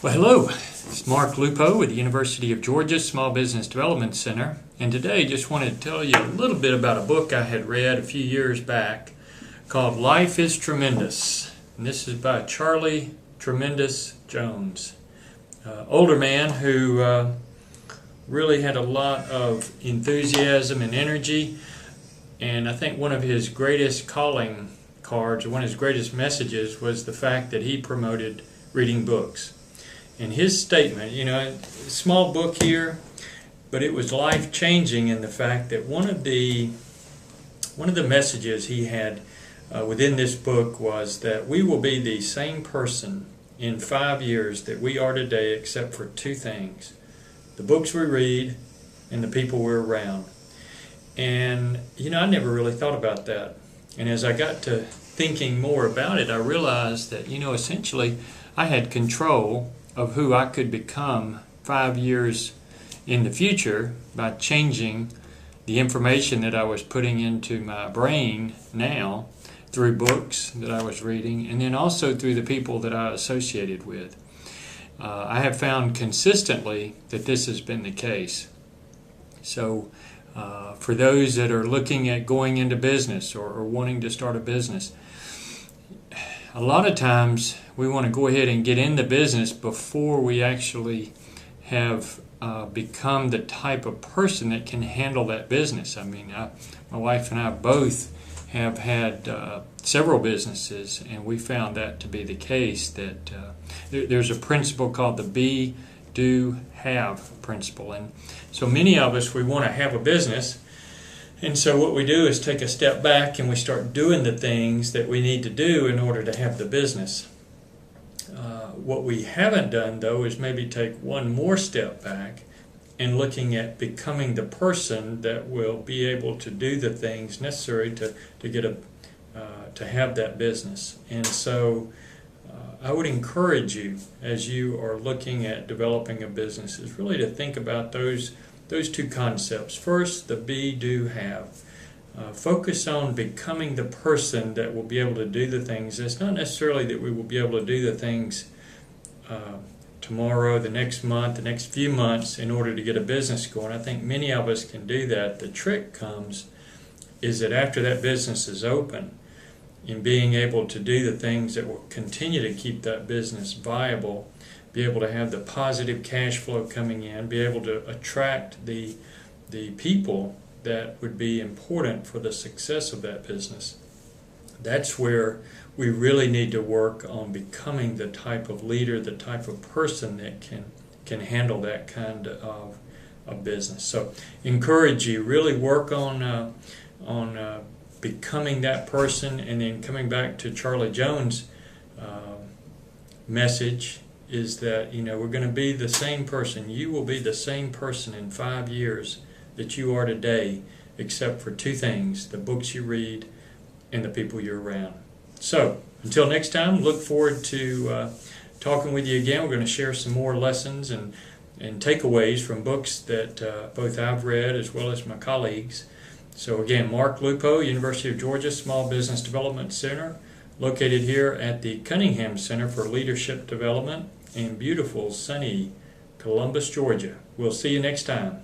Well, hello. It's Mark Lupo with the University of Georgia Small Business Development Center, and today just wanted to tell you a little bit about a book I had read a few years back called Life is Tremendous. And this is by Charlie Tremendous Jones, older man who really had a lot of enthusiasm and energy, and I think one of his greatest calling cards, or one of his greatest messages, was the fact that he promoted reading books. And his statement, small book here, but it was life-changing in the fact that one of the messages he had within this book was that we will be the same person in 5 years that we are today, except for two things: the books we read and the people we're around. And I never really thought about that. And as I got to thinking more about it, I realized that essentially I had control of who I could become 5 years in the future by changing the information that I was putting into my brain now through books that I was reading, and then also through the people that I associated with. I have found consistently that this has been the case. So for those that are looking at going into business or wanting to start a business, a lot of times we want to go ahead and get in the business before we actually have become the type of person that can handle that business. I mean, my wife and I both have had several businesses, and we found that to be the case, that there's a principle called the be, do, have principle. And so many of us, we want to have a business, and so what we do is take a step back and we start doing the things that we need to do in order to have the business. What we haven't done, though, is maybe take one more step back and looking at becoming the person that will be able to do the things necessary to have that business. And so I would encourage you, as you are looking at developing a business, is really to think about those two concepts. First, the be, do, have. Focus on becoming the person that will be able to do the things. It's not necessarily that we will be able to do the things tomorrow, the next month, the next few months in order to get a business going. I think many of us can do that. The trick comes is that after that business is open, in being able to do the things that will continue to keep that business viable, be able to have the positive cash flow coming in, be able to attract the people that would be important for the success of that business. That's where we really need to work on becoming the type of leader, the type of person that can handle that kind of business. So encourage you, really work on becoming that person, and then coming back to Charlie Jones' message is that we're going to be the same person. You will be the same person in 5 years that you are today, except for two things: the books you read and the people you're around. So until next time, look forward to talking with you again. We're going to share some more lessons and takeaways from books that both I've read as well as my colleagues. So again, Mark Lupo, University of Georgia Small Business Development Center, located here at the Cunningham Center for Leadership Development in beautiful, sunny Columbus, Georgia. We'll see you next time.